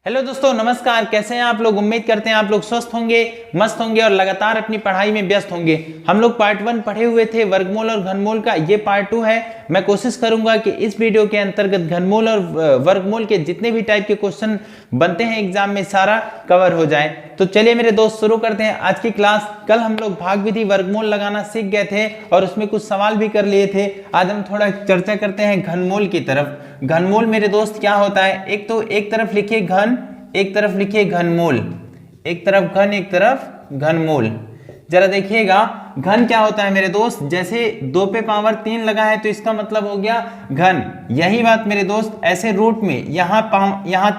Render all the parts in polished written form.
Hello दोस्तों, नमस्कार। कैसे हैं आप लोग? उम्मीद करते हैं आप लोग स्वस्थ होंगे, मस्त होंगे और लगातार अपनी पढ़ाई में व्यस्त होंगे। हम लोग पार्ट 1 पढ़े हुए थे वर्गमूल और घनमूल का, ये पार्ट 2 है। मैं कोशिश करूंगा कि इस वीडियो के अंतर्गत घनमूल और वर्गमूल के जितने भी टाइप के क्वेश्चन बनते हैं एग्जाम में सारा कवर हो जाए। तो चलिए मेरे दोस्त शुरू करते हैं आज की क्लास। कल हम लोग भाग विधि वर्गमूल लगाना सीख गए थे और उसमें कुछ सवाल भी कर लिए थे। आज हम थोड़ा चर्चा करते हैं घनमूल की तरफ। घनमूल मेरे दोस्त क्या होता है? एक तरफ लिखिए घन, एक तरफ लिखिए घनमूल। एक तरफ घन, एक तरफ घनमूल। जरा देखिएगा घन क्या होता है मेरे दोस्त। जैसे 2 पे पावर 3 लगा है तो इसका मतलब हो गया घन। यही बात मेरे दोस्त ऐसे रूट में यहाँ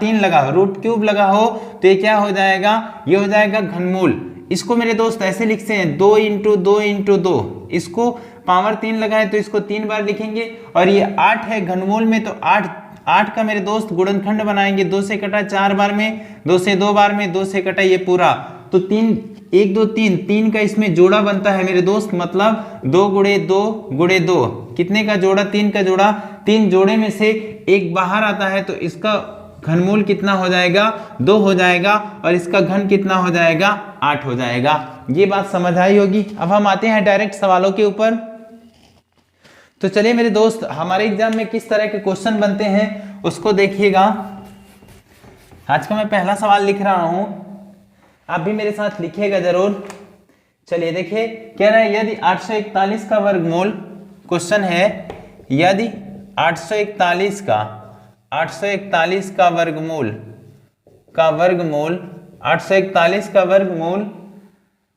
3 लगा हो, रूट क्यूब लगा हो तो ये क्या हो जाएगा? ये हो जाएगा घनमूल। इसको मेरे दोस्त ऐसे लिखते हैं 2 इंटू 2 इंटू 2। इसको पावर 3 लगा है तो इसको 3 बार लिखेंगे। और ये 8 है घनमूल में, तो 8 का मेरे दोस्त गुणनखंड बनाएंगे। 2 से कटा 4 बार में, 2 से 2 बार में, 2 से कटा ये पूरा। तो 3 1 2 3 का इसमें जोड़ा बनता है मेरे दोस्त, मतलब 2 गुणे 2 गुणे 2। कितने का जोड़ा? 3 का जोड़ा। 3 जोड़े में से एक बाहर आता है तो इसका घनमूल कितना हो जाएगा? 2 हो जाएगा। और इसका घन कितना हो जाएगा? 8 हो जाएगा। ये बात समझ आई होगी। अब हम आते हैं डायरेक्ट सवालों के ऊपर। तो चलिए मेरे दोस्त, हमारे एग्जाम में किस तरह के क्वेश्चन बनते हैं उसको देखिएगा। आज का मैं पहला सवाल लिख रहा हूं, आप भी मेरे साथ लिखिएगा जरूर। चलिए देखिए, कह रहा है यदि 841 का वर्गमूल, क्वेश्चन है यदि 841 का वर्गमूल 841 का वर्गमूल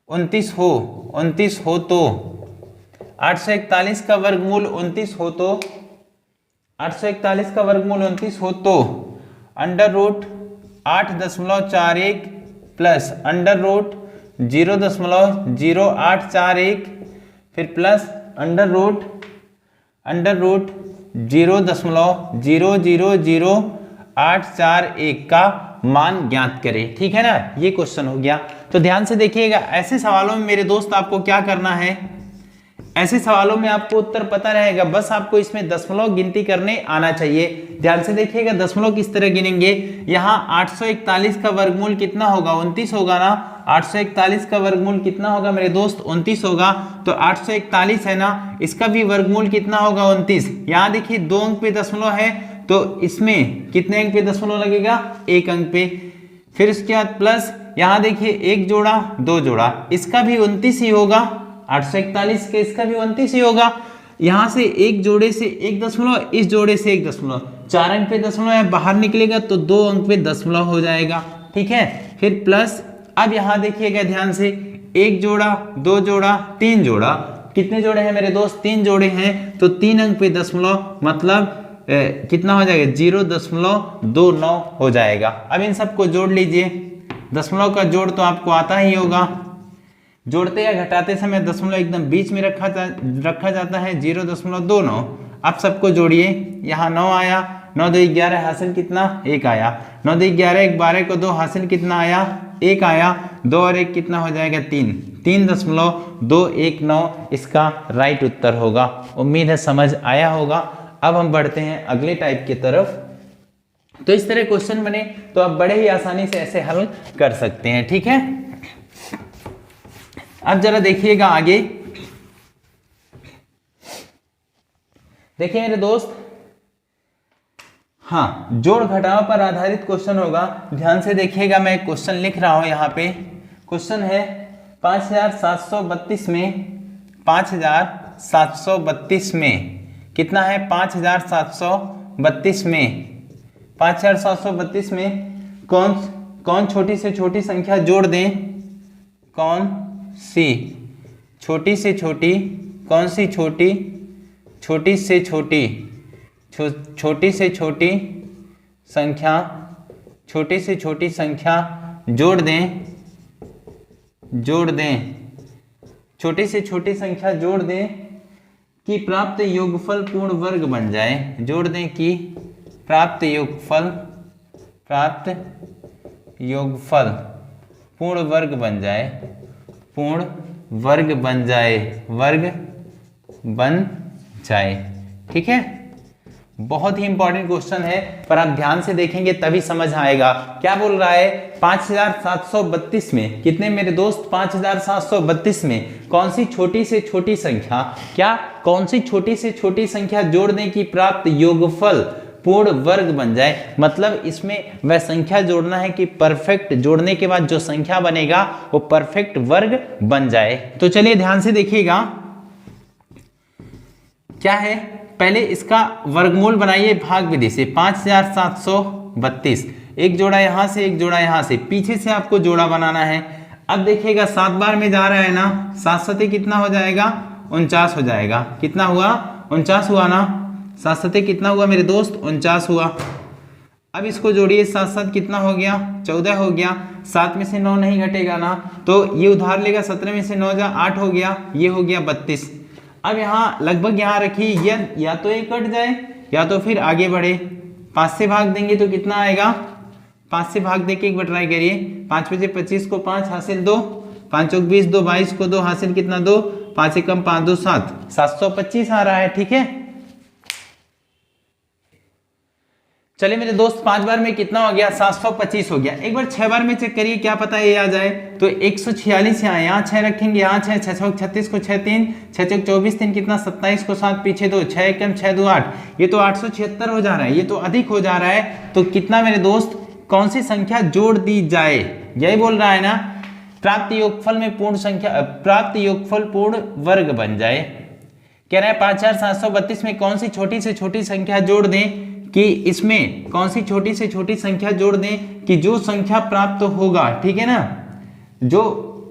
29 हो तो 841 का वर्गमूल 29 हो तो 841 का वर्गमूल 29 हो तो under root 8.41 plus under root 0.0841 फिर प्लस अंडर रूट 0.000841 का मान ज्ञात करें। ठीक है ना, ये क्वेश्चन हो गया। तो ध्यान से देखिएगा, ऐसे सवालों में मेरे दोस्त आपको क्या करना है, ऐसे सवालों में आपको उत्तर पता रहेगा, बस आपको इसमें दशमलव गिनती करने आना चाहिए। ध्यान से देखिएगा दशमलव किस तरह गिनेंगे। यहाँ 841 का वर्गमूल कितना होगा? 29 होगा ना। 841 का वर्गमूल कितना होगा मेरे दोस्त? 29 होगा। तो 841 है ना, इसका भी वर्गमूल कितना होगा? 29। यहाँ देखिए 2 अंक पे दशमलव है तो इसमें कितने अंक पे दशमलव लगेगा? 1 अंक पे। फिर उसके बाद प्लस यहाँ देखिए 1 जोड़ा 2 जोड़ा, इसका भी 29 ही होगा। 841 के इसका भी 29 ही होगा। यहां से एक जोड़े से 1 दशमलव, इस जोड़े से 1 दशमलव, 4 अंक पे दशमलव है, बाहर निकलेगा तो 2 अंक पे दशमलव हो जाएगा। ठीक है, फिर प्लस। अब यहां देखिएगा ध्यान से, 1 जोड़ा 2 जोड़ा 3 जोड़ा, कितने जोड़े हैं मेरे दोस्त? 3 जोड़े हैं। तो 3 अंक पे दशमलव मतलब कितना हो जाएगा? 0.29 हो जाएगा। अब इन सबको जोड़ लीजिए। दशमलव का जोड़ तो आपको आता ही होगा, जोड़ते या घटाते समय दशमलव एकदम बीच में रखा जाता है, 0.29। अब सबको जोड़िए। यहाँ 9 आया, 9 2 11 हासिल कितना? 1 आया। 9 2 11 1 12 को 2 हासिल कितना आया? 1 आया। 2 और 1 कितना हो जाएगा? 3। 3.219 इसका राइट उत्तर होगा। उम्मीद है समझ आया होगा। अब हम बढ़ते हैं अगले टाइप की तरफ। तो इस तरह क्वेश्चन बने तो आप बड़े ही आसानी से ऐसे हल कर सकते हैं। ठीक है, अब जरा देखिएगा आगे। देखिए मेरे दोस्त, हाँ, जोड़ घटाव पर आधारित क्वेश्चन होगा। ध्यान से देखिएगा, मैं एक क्वेश्चन लिख रहा हूं यहाँ पे। क्वेश्चन है 5732 में कितना है? 5732 में कौन छोटी से छोटी संख्या जोड़ दें? कौन सी छोटी से छोटी संख्या जोड़ दें कि प्राप्त योगफल पूर्ण वर्ग बन जाए। जोड़ दें कि प्राप्त योगफल पूर्ण वर्ग बन जाए। ठीक है, बहुत ही इंपॉर्टेंट क्वेश्चन है, पर आप ध्यान से देखेंगे तभी समझ आएगा। क्या बोल रहा है, 5732 में कितने मेरे दोस्त, 5732 में कौन सी छोटी से छोटी संख्या, क्या कौन सी छोटी से छोटी संख्या जोड़ने की प्राप्त योगफल पूर्ण वर्ग बन जाए। मतलब इसमें वह संख्या जोड़ना है कि परफेक्ट, जोड़ने के बाद जो संख्या बनेगा वो परफेक्ट वर्ग बन जाए। तो चलिए ध्यान से देखिएगा क्या है, पहले इसका वर्गमूल बनाइए भाग विधि से। 5732, एक जोड़ा यहां से एक जोड़ा यहां से, पीछे से आपको जोड़ा बनाना है। अब देखिएगा 7 बार में जा रहा है ना, 7 सते कितना हो जाएगा, 49 हो जाएगा। कितना हुआ, 49 हुआ ना, 7 सते कितना हुआ मेरे दोस्त, 49 हुआ। अब इसको जोड़िए, 7 7 कितना हो गया, 14 हो गया। 7 में से 9 नहीं घटेगा ना, तो ये उधार लेगा, 17 में से 9 जा 8 हो गया, ये हो गया 32। अब यहाँ लगभग यहाँ रखिए, या तो ये कट जाए या तो फिर आगे बढ़े। 5 से भाग देंगे तो कितना आएगा, 5 से भाग देके एक बार ट्राई करिए। 5 बजे 25 को 5 हासिल 2, 5 चौक 20, 2 22 को 2 हासिल कितना 2, 5 से कम 5 2 7, 725 आ रहा है। ठीक है, चलिए मेरे दोस्त 5 बार में कितना हो गया, 725 हो गया। एक बार 6 बार में चेक करिए, क्या पता ये आ जाए। तो 146 यहाँ 6 रखेंगे, यहाँ 6, 6 चौक 36 को 6 3, 6 चौक 24 3 कितना 27 को 7 पीछे 2, 6 एकम 6 2 8, ये तो 876 हो जा रहा है, ये तो अधिक हो जा रहा है। तो कितना मेरे दोस्त, कौन सी संख्या जोड़ दी जाए, यही बोल रहा है ना। प्राप्त योगफल में पूर्ण संख्या, प्राप्त योगफल पूर्ण वर्ग बन जाए। कह रहा है 5732 में कौन सी छोटी से छोटी संख्या जोड़ दें, कि इसमें कौन सी छोटी से छोटी संख्या जोड़ दें कि जो संख्या प्राप्त होगा, ठीक है ना, जो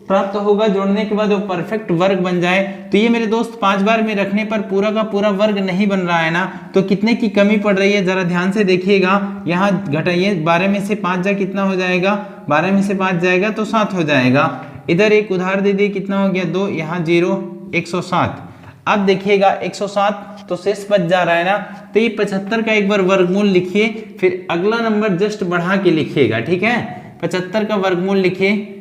प्राप्त होगा जोड़ने के बाद वो परफेक्ट वर्ग बन जाए। तो ये मेरे दोस्त 5 बार में रखने पर पूरा का पूरा वर्ग नहीं बन रहा है ना, तो कितने की कमी पड़ रही है जरा ध्यान से देखिएगा। यहाँ घटाइए, 12 में से 5 जा कितना हो जाएगा, 12 में से 5 जाएगा तो 7 हो जाएगा। इधर एक उधार दे दिए, कितना हो गया 2, यहाँ 0, 107। अब देखिएगा 107 तो शेष बच जा रहा है ना, तो ये 75 का एक बार वर्गमूल लिखिए, फिर अगला नंबर जस्ट बढ़ा के लिखिएगा। ठीक है, 75 का वर्गमूल लिखिए।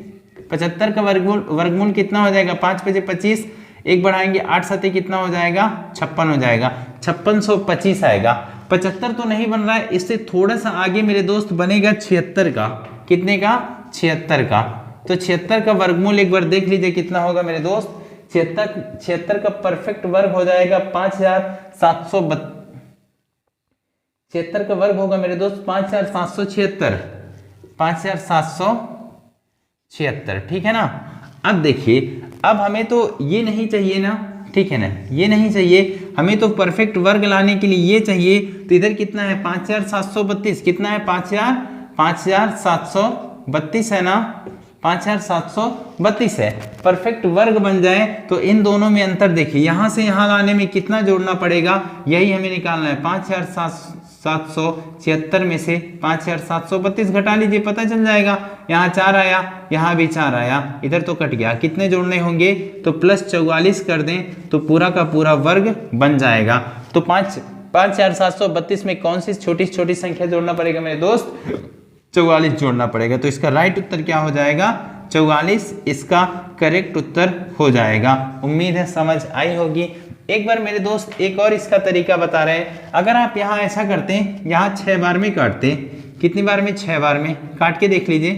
75 का वर्गमूल कितना हो जाएगा, 5 बजे 25, एक बढ़ाएंगे 8 सते कितना हो जाएगा, 56 हो जाएगा, 5625 आएगा। 75 तो नहीं बन रहा है, इससे थोड़ा सा आगे मेरे दोस्त बनेगा 76 का। कितने का, 76 का। तो 76 का वर्गमूल एक बार देख लीजिए कितना होगा मेरे दोस्त। 76 का परफेक्ट वर्ग हो जाएगा 5772। 76 का वर्ग होगा मेरे दोस्त 5776, 5776। ठीक है ना। अब देखिए, अब हमें तो ये नहीं चाहिए ना, ठीक है ना, ये नहीं चाहिए हमें, तो परफेक्ट वर्ग लाने के लिए ये चाहिए। तो इधर कितना है 5732, कितना है 5732 है ना, 5732 है। परफेक्ट वर्ग बन जाए तो इन दोनों में अंतर देखिए, यहां से यहां लाने में कितना जोड़ना पड़ेगा, यही हमें निकालना है। 5776 में से 5732 घटा लीजिए, पता चल जाएगा। यहाँ 4 आया, यहाँ भी 4 आया, इधर तो कट गया। कितने जोड़ने होंगे, तो +44 कर दें तो पूरा का पूरा वर्ग बन जाएगा। तो 5732 में कौन सी छोटी छोटी संख्या जोड़ना पड़ेगा मेरे दोस्त, 44 जोड़ना पड़ेगा। तो इसका राइट उत्तर क्या हो जाएगा, 44 इसका करेक्ट उत्तर हो जाएगा। उम्मीद है समझ आई होगी। एक बार मेरे दोस्त एक और इसका तरीका बता रहे हैं। अगर आप यहाँ ऐसा करते हैं, यहाँ 6 बार में काटते, कितनी बार में, 6 बार में काट के देख लीजिए।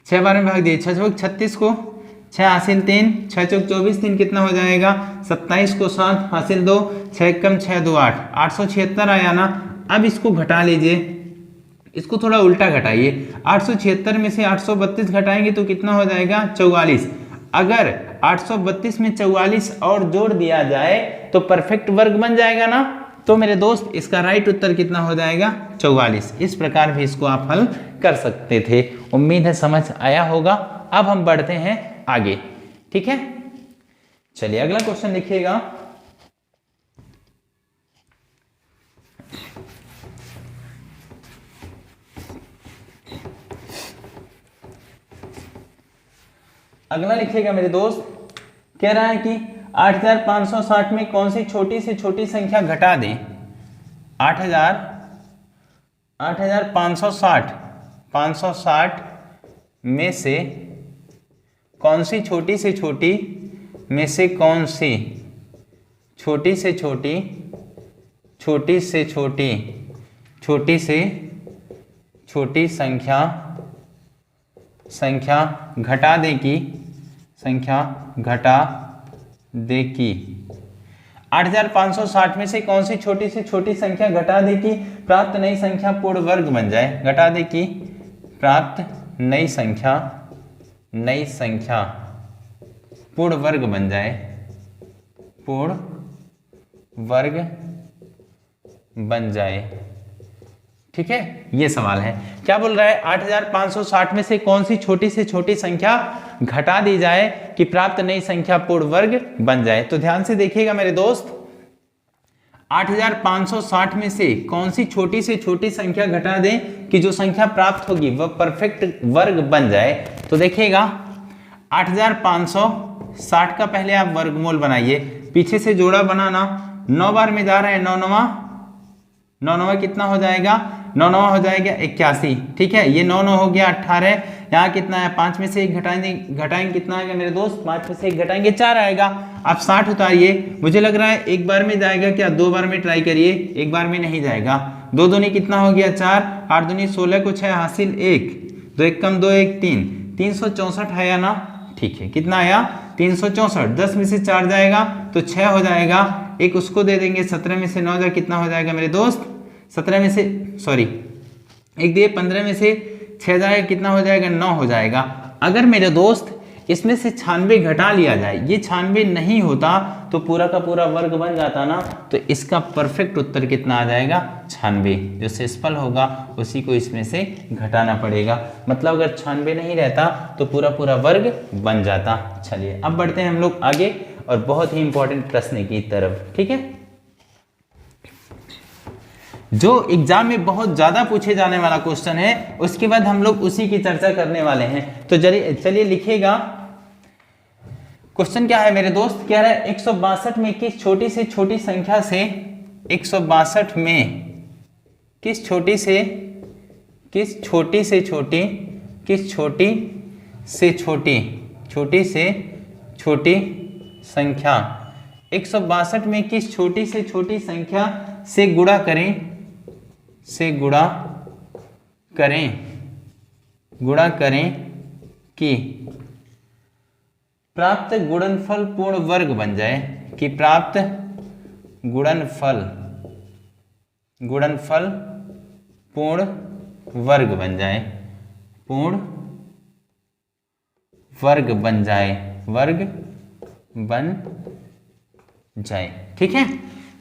6 बार में भाग दिए, 6 चौक 36 को 6 हासिल 3, 6 चौक 24 3 कितना हो जाएगा, 27 को 7 हासिल 2, 6 कम 6 2 8, 876 आया ना। अब इसको घटा लीजिए, इसको थोड़ा उल्टा घटाइए। 876 में से 832 घटाएंगे तो कितना हो जाएगा, 44। अगर 832 में 44 और जोड़ दिया जाए तो परफेक्ट वर्ग बन जाएगा ना। तो मेरे दोस्त इसका राइट उत्तर कितना हो जाएगा, 44। इस प्रकार भी इसको आप हल कर सकते थे। उम्मीद है समझ आया होगा। अब हम बढ़ते हैं आगे, ठीक है। चलिए अगला क्वेश्चन लिखिएगा। अगला लिखिएगा मेरे दोस्त, कह रहा है कि 8560 में कौन सी छोटी से छोटी संख्या घटा दें। 8560 में से कौन सी छोटी से छोटी में से कौन सी छोटी से छोटी छोटी से छोटी, छोटी से छोटी संख्या घटा दे की, संख्या घटा दे की। 8560 में से कौन सी छोटी से छोटी संख्या घटा दे की प्राप्त नई संख्या पूर्ण वर्ग बन जाए। घटा दे की प्राप्त नई संख्या पूर्ण वर्ग बन जाए, पूर्ण वर्ग बन जाए। ठीक है, ये सवाल है। क्या बोल रहा है, 8560 में से कौन सी छोटी से छोटी संख्या घटा दी जाए कि प्राप्त नई संख्या पूर्ण वर्ग बन जाए। तो ध्यान से देखिएगा मेरे दोस्त, 8560 में से कौन सी छोटी से छोटी संख्या घटा दें कि जो संख्या प्राप्त होगी वह परफेक्ट वर्ग बन जाए। तो देखिएगा 8560 का पहले आप वर्गमूल बनाइए, पीछे से जोड़ा बनाना, 9 बार में जा रहा है, 9 नवा कितना हो जाएगा, 9 नवा हो जाएगा 81। ठीक है, ये 9 हो गया 18, यहाँ कितना है, 5 में से 1 घटाएंगे कितना आएगा मेरे दोस्त, 5 में से 1 घटाएंगे 4 आएगा। आप 60 उतारिए, मुझे लग रहा है एक बार में जाएगा क्या, 2 बार में ट्राई करिए, एक बार में नहीं जाएगा। 2 दूनी कितना हो गया 4, 8 दूनी 16 को 6 हासिल 1, 2 1 कम 2 1 3, 364 आया ना। ठीक है, कितना आया 364, 10 में से 4 जाएगा तो 6 हो जाएगा, एक उसको दे देंगे, 17 में से 9 जाए कितना हो जाएगा मेरे दोस्त, 17 में से सॉरी एक दिए, 15 में से 6 जाएगा कितना हो जाएगा, 9 हो जाएगा। अगर मेरे दोस्त इसमें से 96 घटा लिया जाए, ये 96 नहीं होता तो पूरा का पूरा वर्ग बन जाता ना, तो इसका परफेक्ट उत्तर कितना आ जाएगा 96। जो शेषफल होगा उसी को इसमें से घटाना पड़ेगा, मतलब अगर 96 नहीं रहता तो पूरा पूरा वर्ग बन जाता। चलिए अब बढ़ते हैं हम लोग आगे और बहुत ही इंपॉर्टेंट प्रश्न की तरफ। ठीक है, जो एग्जाम में बहुत ज्यादा पूछे जाने वाला क्वेश्चन है, उसके बाद हम लोग उसी की चर्चा करने वाले हैं। तो चलिए लिखिएगा, क्वेश्चन क्या है मेरे दोस्त, कह रहा है 162 में किस छोटी से छोटी संख्या से, 162 में किस छोटी से छोटी संख्या, 162 में किस छोटी से छोटी संख्या से गुणा करें कि प्राप्त गुणनफल पूर्ण वर्ग बन जाए, कि प्राप्त गुणनफल पूर्ण वर्ग बन जाए, पूर्ण वर्ग बन जाए। ठीक है,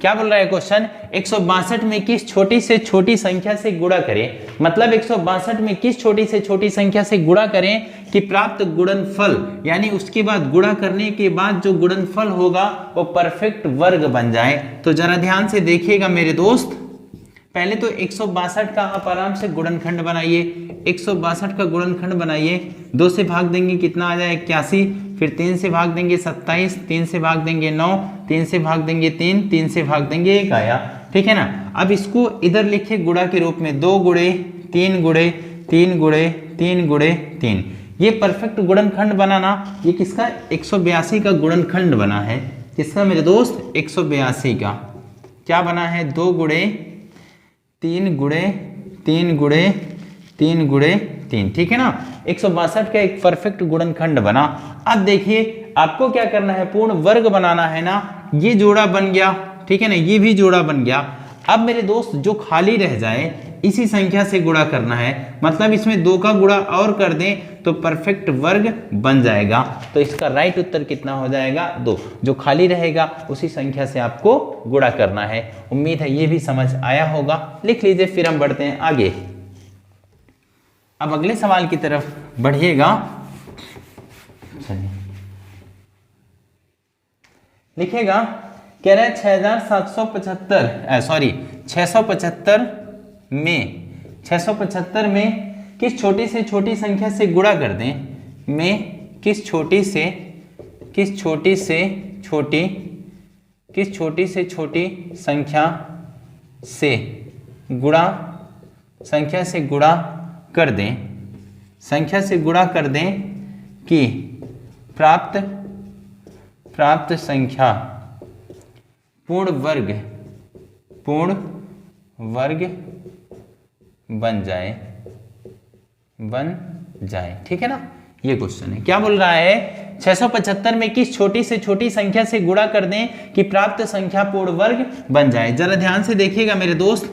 क्या बोल रहा है क्वेश्चन, 162 में किस छोटी से छोटी संख्या से गुणा करें, मतलब 162 में किस छोटी से छोटी संख्या से गुणा करें कि प्राप्त गुणनफल, यानी उसके बाद गुणा करने के बाद जो गुणनफल होगा वो परफेक्ट वर्ग बन जाए। तो जरा ध्यान से देखिएगा मेरे दोस्त, पहले तो 162 का आप आराम से गुणनखंड बनाइए, 162 का गुणनखंड बनाइए, 2 से भाग देंगे कितना आ जाए 81, फिर 3 से भाग देंगे 27, 3 से भाग देंगे 9, 3 से भाग देंगे 3, 3 से भाग देंगे 1 आया। ठीक है ना, अब इसको इधर लिखे गुणा के रूप में, 2 गुणे 3 गुणे 3 गुणे 3 गुणे 3, ये परफेक्ट गुणनखंड बनाना। ये किसका, 182 का गुणनखंड बना है, किसका मेरे दोस्त, 182 का। क्या बना है, 2 गुणे 3 गुणे 3 गुणे 3 गुणे 3। ठीक है ना, 162 का एक परफेक्ट गुणनखंड बना। अब देखिए आपको क्या करना है, पूर्ण वर्ग बनाना है ना, ये जोड़ा बन गया, ठीक है ना, ये भी जोड़ा बन गया। अब मेरे दोस्त जो खाली रह जाए इसी संख्या से गुणा करना है, मतलब इसमें 2 का गुणा और कर दें तो परफेक्ट वर्ग बन जाएगा। तो इसका राइट उत्तर कितना हो जाएगा, 2। जो खाली रहेगा उसी संख्या से आपको गुणा करना है। उम्मीद है ये भी समझ आया होगा, लिख लीजिए। फिर हम बढ़ते हैं आगे, अब अगले सवाल की तरफ बढ़िएगा। लिखेगा, कह रहा है 675 में किस छोटी से छोटी संख्या से गुणा कर दें, में किस छोटी से छोटी संख्या से गुणा कर दें कि प्राप्त संख्या पूर्ण पूर्ण वर्ग बन जाए। ठीक है ना, ये क्वेश्चन है। क्या बोल रहा है, 675 में किस छोटी से छोटी संख्या से गुणा कर दें कि प्राप्त संख्या पूर्ण वर्ग बन जाए। जरा ध्यान से देखिएगा मेरे दोस्त,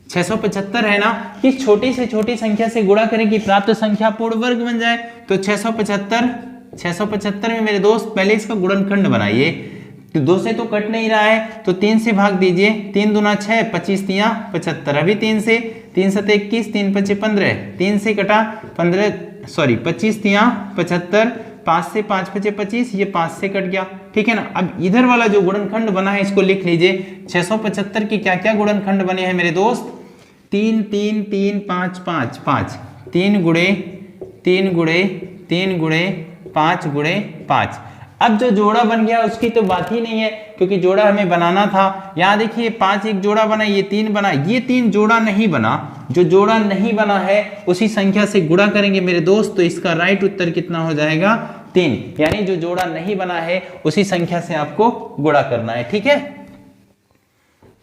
675 है ना, किस छोटी से छोटी संख्या से गुणा करें कि प्राप्त संख्या पूर्ण वर्ग बन जाए। तो 675 में मेरे दोस्त पहले इसका गुणनखंड बनाइए। तो 2 से तो कट नहीं रहा है, तो 3 से भाग दीजिए। 3 दूना 6, 25 तियां 75। अभी 3 से 3 7 21, 3 5 15, 3 से कटा 25 तियां 75, 5 से 5 5 25, ये 5 से कट गया। ठीक है ना, अब इधर वाला जो गुणनखंड बना है इसको लिख लीजिए। 675 के क्या क्या गुणनखंड बने हैं मेरे दोस्त, 3 3 3 5 5 5, 3 गुणे 3 गुणे 3 गुणे 5 गुणे 5। अब जो जोड़ा बन गया उसकी तो बात ही नहीं है, क्योंकि जोड़ा हमें बनाना था। यहाँ देखिए 5 एक जोड़ा बना, ये 3 बना, ये 3 जोड़ा नहीं बना। जो जोड़ा नहीं बना है उसी संख्या से गुणा करेंगे मेरे दोस्त, तो इसका राइट उत्तर कितना हो जाएगा, 3। यानी जो जोड़ा नहीं बना है उसी संख्या से आपको गुणा करना है। ठीक है,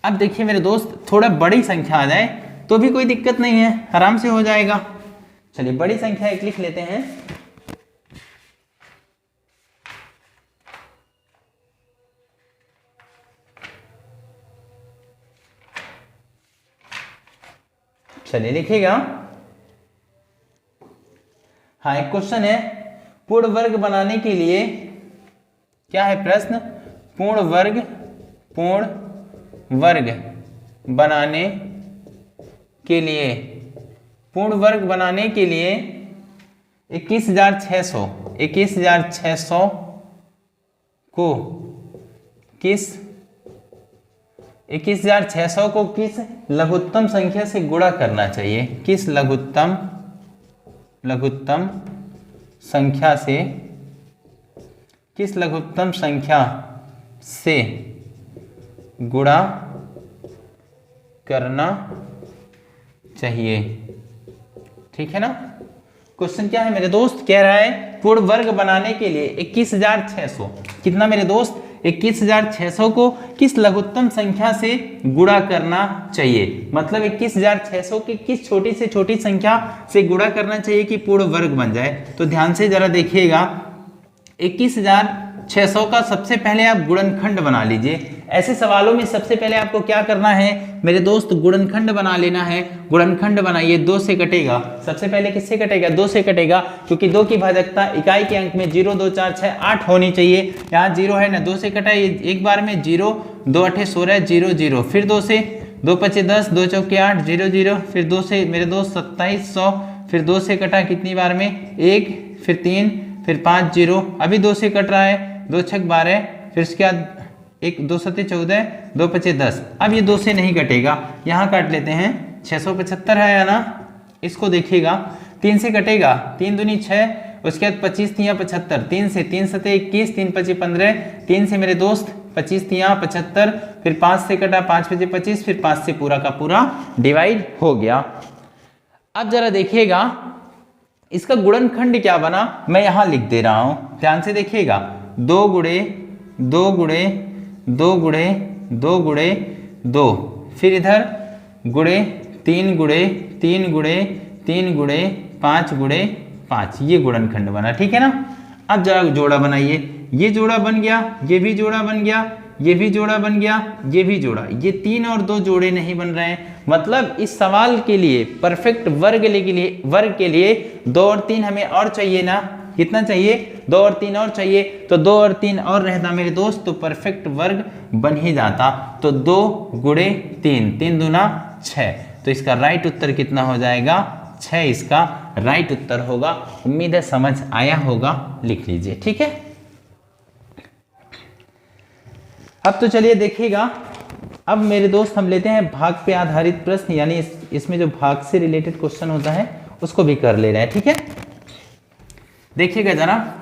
अब देखिए मेरे दोस्त, थोड़ा बड़ी संख्या आ जाए तो भी कोई दिक्कत नहीं है, आराम से हो जाएगा। चलिए बड़ी संख्या एक लिख लेते हैं। चलिए लिखिएगा। हाँ, एक क्वेश्चन है, पूर्ण वर्ग बनाने के लिए, क्या है प्रश्न, पूर्ण वर्ग बनाने के लिए, पूर्ण वर्ग बनाने के लिए 21,600 को किस लघुत्तम संख्या से गुणा करना चाहिए। किस लघुत्तम संख्या से गुणा करना चाहिए। ठीक है ना, क्वेश्चन क्या है मेरे दोस्त, कह रहा है पूर्ण वर्ग बनाने के लिए 21,600, कितना मेरे दोस्त, 21,600 को किस लघुत्तम संख्या से गुणा करना चाहिए। मतलब 21,600 की किस छोटी से छोटी संख्या से गुणा करना चाहिए कि पूर्ण वर्ग बन जाए। तो ध्यान से जरा देखिएगा, 21,600 का सबसे पहले आप गुणनखंड बना लीजिए। ऐसे सवालों में सबसे पहले आपको क्या करना है मेरे दोस्त, गुणनखंड बना लेना है। गुणनखंड बनाइए, 2 से कटेगा, सबसे पहले किससे कटेगा, 2 से कटेगा, क्योंकि 2 की भाजकता इकाई के अंक में 0 2 4 6 8 होनी चाहिए। यहाँ 0 है ना, 2 से कटा, एक बार में 0 2 8 16 0 0, फिर 2 से 2 5 10, 2 चौके 8 0 0, फिर 2 से मेरे दोस्त 2700, फिर 2 से कटा कितनी बार में 1, फिर 3, फिर 5 0, अभी 2 से कट रहा है, 2 6 12, फिर उसके बाद 1 2 7 14, 2 5 10। अब ये 2 से नहीं कटेगा, यहाँ काट लेते हैं। 675 है ना, इसको देखिएगा, 3 से कटेगा, 3 दूनी 6, उसके बाद 25 तियां 75, 3 से 3 7 21, 3 5 15, 3 से मेरे दोस्त 25 तियां 75, फिर 5 से कटा, 5 5 25, फिर 5 से पूरा का पूरा डिवाइड हो गया। अब जरा देखिएगा इसका गुणनखंड क्या बना, मैं यहां लिख दे रहा हूं, ध्यान से देखिएगा। 2 गुणे 2 गुणे 2 गुणे 2 गुणे 2, फिर इधर गुणे 3 गुणे 3 गुणे 3 गुणे 5 गुणे 5, ये गुणनखंड बना। ठीक है ना, अब जरा जोड़ा बनाइए, ये जोड़ा बन गया, ये भी जोड़ा बन गया, ये भी जोड़ा बन गया, ये भी जोड़ा, ये 3 और 2 जोड़े नहीं बन रहे हैं। मतलब इस सवाल के लिए परफेक्ट वर्ग के लिए 2 और 3 हमें और चाहिए ना, कितना चाहिए, 2 और 3 और चाहिए, तो 2 और 3 और रहता मेरे दोस्त, तो परफेक्ट वर्ग बन ही जाता। तो 2 गुणे 3, 3 दूना 6, तो इसका राइट उत्तर कितना हो जाएगा, 6 इसका राइट उत्तर होगा। उम्मीद है समझ आया होगा, लिख लीजिए। ठीक है, अब तो चलिए देखिएगा, अब मेरे दोस्त हम लेते हैं भाग पे आधारित प्रश्न, यानी इसमें जो भाग से रिलेटेड क्वेश्चन होता है उसको भी कर ले रहे हैं। ठीक है, देखिएगा जरा,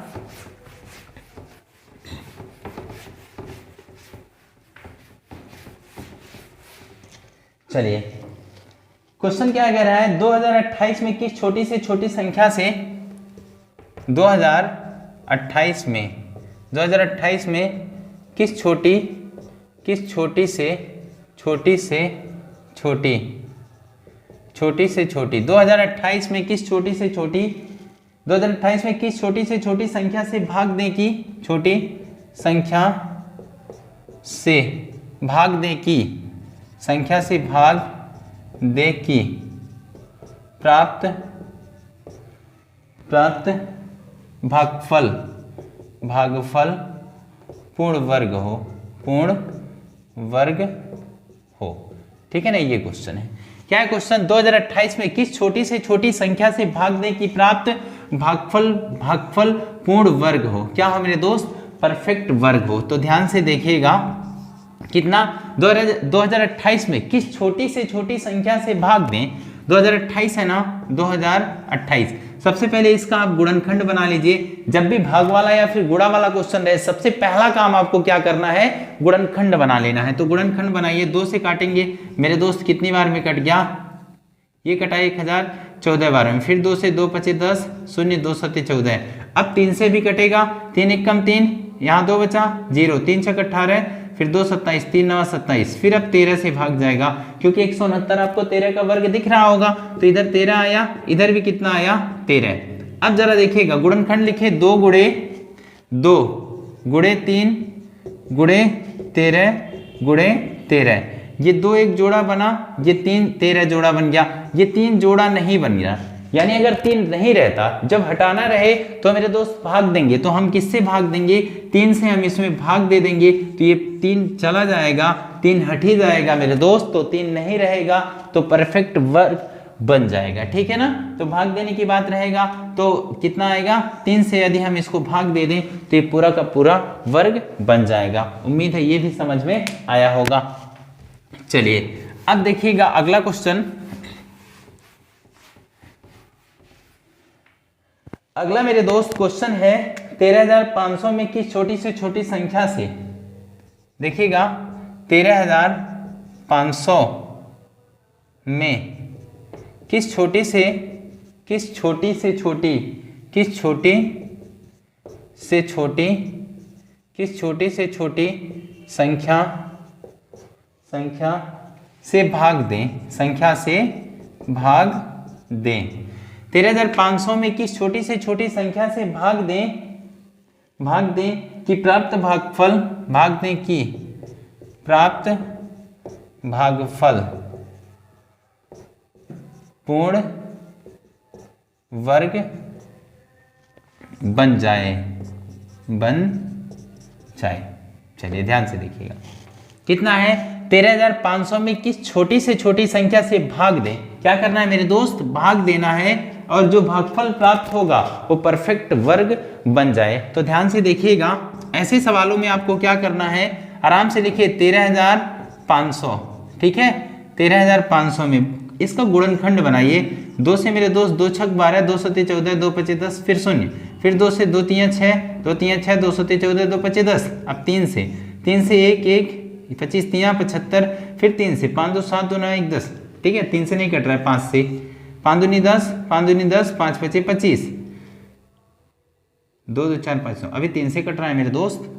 चलिए क्वेश्चन क्या कह रहा है, 2028 में किस छोटी से छोटी संख्या से 2028 में किस छोटी छोटी से छोटी, छोटी से छोटी 2028 में किस छोटी से छोटी 2028 में किस छोटी से छोटी संख्या से भाग दें की, छोटी संख्या से भाग दें की, संख्या से भाग दे की प्राप्त भागफल पूर्ण वर्ग हो, पूर्ण वर्ग हो। ठीक है ना, ये क्वेश्चन है। क्या है क्वेश्चन? 2028 में किस छोटी से छोटी संख्या से भाग दें कि प्राप्त भागफल पूर्ण वर्ग हो। क्या हो मेरे दोस्त? परफेक्ट वर्ग हो। तो ध्यान से देखिएगा, कितना 2028 में किस छोटी से छोटी संख्या से भाग दें। 2028 है ना, 2028। सबसे पहले इसका आप गुणनखंड बना लीजिए। जब भी भाग वाला या फिर गुणा वाला क्वेश्चन रहे, सबसे पहला काम आपको क्या करना है? गुणनखंड बना लेना है। तो गुणनखंड बनाइए। 2 से काटेंगे मेरे दोस्त, कितनी बार में कट गया? ये कटा 1014 बार में। फिर 2 से 2 5 10, 0 2 7 14। अब 3 से भी कटेगा, 3 1 3, यहाँ 2 बचा 0, 3 6 18, फिर 2 27, 3 9 27। फिर अब 13 से भाग जाएगा, क्योंकि 169 आपको 13 का वर्ग दिख रहा होगा। तो इधर 13 आया, इधर भी कितना आया? 13। अब जरा देखिएगा, गुणनखंड लिखे 2 गुणे 2 गुणे 3 गुणे 13 गुणे 13। ये 2 एक जोड़ा बना, ये 3 13 जोड़ा बन गया। ये 3 जोड़ा नहीं बन गया, यानी अगर 3 नहीं रहता, जब हटाना रहे तो मेरे दोस्त भाग देंगे। तो हम किससे भाग देंगे? 3 से हम इसमें भाग दे देंगे। तो ये 3 चला जाएगा, 3 हट ही जाएगा मेरे दोस्त। तो 3 नहीं रहेगा, तो परफेक्ट वर्ग बन जाएगा। ठीक है ना। तो भाग देने की बात रहेगा, तो कितना आएगा? 3 से यदि हम इसको भाग दे दें तो ये पूरा का पूरा वर्ग बन जाएगा। उम्मीद है ये भी समझ में आया होगा। चलिए अब देखिएगा अगला क्वेश्चन। अगला मेरे दोस्त क्वेश्चन है 13500 में किस छोटी से छोटी संख्या से, देखिएगा 13500 में किस छोटी से छोटी संख्या से भाग दें, 13500 में किस छोटी से छोटी संख्या से भाग दें कि प्राप्त भागफल पूर्ण वर्ग बन जाए। चलिए ध्यान से देखिएगा, कितना है? 13500 में किस छोटी से छोटी संख्या से भाग दें। क्या करना है मेरे दोस्त? भाग देना है, और जो भागफल प्राप्त होगा वो परफेक्ट वर्ग बन जाए। तो ध्यान से देखिएगा, ऐसे सवालों में आपको क्या करना है? आराम से लिखिए 13500। ठीक है, 13500 में इसका गुणनखंड बनाइए। 2 से मेरे दोस्त 2 छक 12, 2 सते 14, 2 पचे 10, फिर 0, फिर 2 से 2 3 6, 2 3 6, 2 सते 14, 2 पचे 10। अब 3 से 1 1, 25 3 75, फिर 3 से 5 2 7 2 9 1 10। ठीक है, 3 से नहीं कट रहा है, 5 से 5 दूनी 10, 5 दूनी 10, 5 पचे 25, 2 2 4 5 9। अभी 3 से कट रहा है मेरे दोस्त।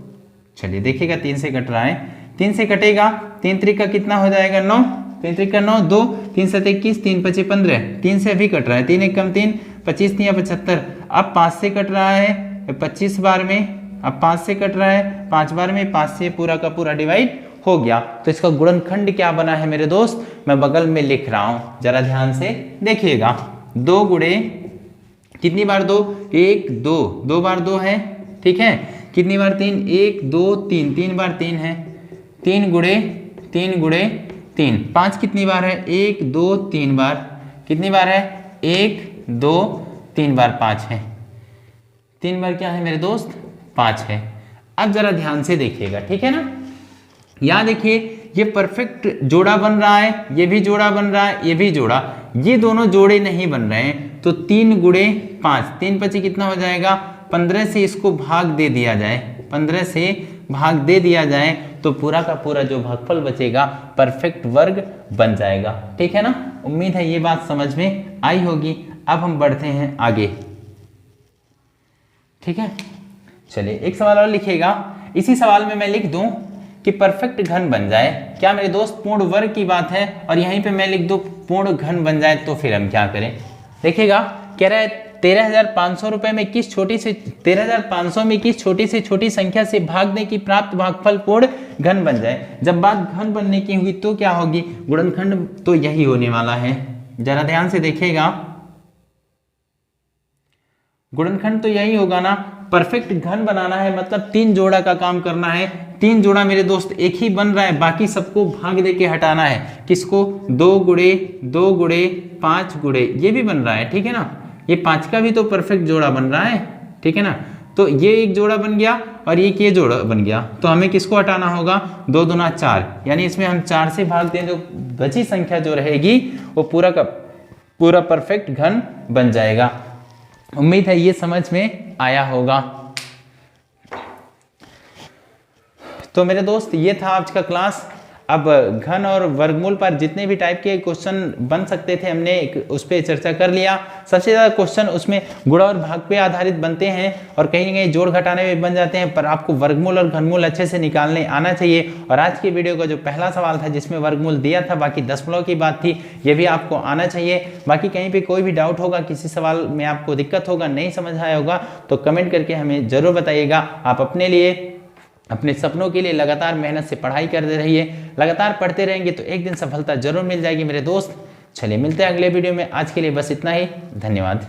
चलिए देखिएगा, 3 से कट रहा है। 3 से कटेगा, 3 त्रिका कितना हो जाएगा? 9, 3 त्रिका 9, 2 3 7 21, 3 पचे 15। 3 से अभी कट रहा है, 3 1 3, 25 3 75। अब 5 से कट रहा है 25 बार में, अब 5 से कट रहा है 5 बार में, 5 से पूरा का पूरा डिवाइड हो गया। तो इसका गुणनखंड क्या बना है मेरे दोस्त? मैं बगल में लिख रहा हूं, जरा ध्यान से देखिएगा। 2 गुणे कितनी बार 2? 1 2, 2 बार 2 है। ठीक है, कितनी बार 3? 1 2 3, 3 बार 3 है। 3 गुणे 3, 5 कितनी बार है? 1 2 3 बार। कितनी बार है? 1 2 3 बार 5 है। 3 बार क्या है मेरे दोस्त? 5 है। अब जरा ध्यान से देखिएगा, ठीक है ना। यहां देखिए, ये परफेक्ट जोड़ा बन रहा है, ये भी जोड़ा बन रहा है, ये भी जोड़ा, ये दोनों जोड़े नहीं बन रहे हैं। तो 3 गुणे 5, 3 पची कितना हो जाएगा? 15 से इसको भाग दे दिया जाए, 15 से भाग दे दिया जाए तो पूरा का पूरा जो भागफल बचेगा परफेक्ट वर्ग बन जाएगा। ठीक है ना। उम्मीद है ये बात समझ में आई होगी। अब हम बढ़ते हैं आगे। ठीक है, चलिए एक सवाल और लिखिएगा। इसी सवाल में मैं लिख दूं कि परफेक्ट घन बन जाए। क्या मेरे दोस्त, पूर्ण वर्ग की बात है और यहीं पे मैं लिख दूं पूर्ण घन बन जाए, तो फिर हम क्या करें? देखिएगा, कह रहा है 13,500 रुपए में किस छोटी से 13,500 में किस छोटी से छोटी संख्या से भाग दें कि प्राप्त भागफल पूर्ण घन बन जाए। जब बात घन बनने की हुई तो क्या होगी? गुणनखंड तो यही होने वाला है। जरा ध्यान से देखिएगा, गुणनखंड तो यही होगा ना। परफेक्ट घन बनाना है मतलब 3 जोड़ा का काम करना है। 3 जोड़ा मेरे दोस्त एक ही बन रहा है, बाकी सबको भाग दे के हटाना है। किसको? 2 गुणे 2 गुणे 5 गुणे, ये भी बन रहा है, ठीक है ना। ये 5 का भी तो परफेक्ट जोड़ा बन रहा है, ठीक है ना। तो ये एक जोड़ा बन गया और ये जोड़ा बन गया, तो हमें किसको हटाना होगा? 2 दूना 4, यानी इसमें हम 4 से भाग दें, जो बची संख्या जो रहेगी वो पूरा का पूरा परफेक्ट घन बन जाएगा। उम्मीद है ये समझ में आया होगा। तो मेरे दोस्त ये था आज का क्लास। अब घन और वर्गमूल पर जितने भी टाइप के क्वेश्चन बन सकते थे हमने उस पर चर्चा कर लिया। सबसे ज़्यादा क्वेश्चन उसमें गुणा और भाग पे आधारित बनते हैं और कहीं ना कहीं जोड़ घटाने में बन जाते हैं, पर आपको वर्गमूल और घनमूल अच्छे से निकालने आना चाहिए। और आज की वीडियो का जो पहला सवाल था जिसमें वर्गमूल दिया था, बाकी दशमलव की बात थी, ये भी आपको आना चाहिए। बाकी कहीं पर कोई भी डाउट होगा, किसी सवाल में आपको दिक्कत होगा, नहीं समझ आया होगा, तो कमेंट करके हमें ज़रूर बताइएगा। आप अपने लिए, अपने सपनों के लिए लगातार मेहनत से पढ़ाई करते रहिए। लगातार पढ़ते रहेंगे तो एक दिन सफलता जरूर मिल जाएगी मेरे दोस्त। चलिए मिलते हैं अगले वीडियो में। आज के लिए बस इतना ही। धन्यवाद।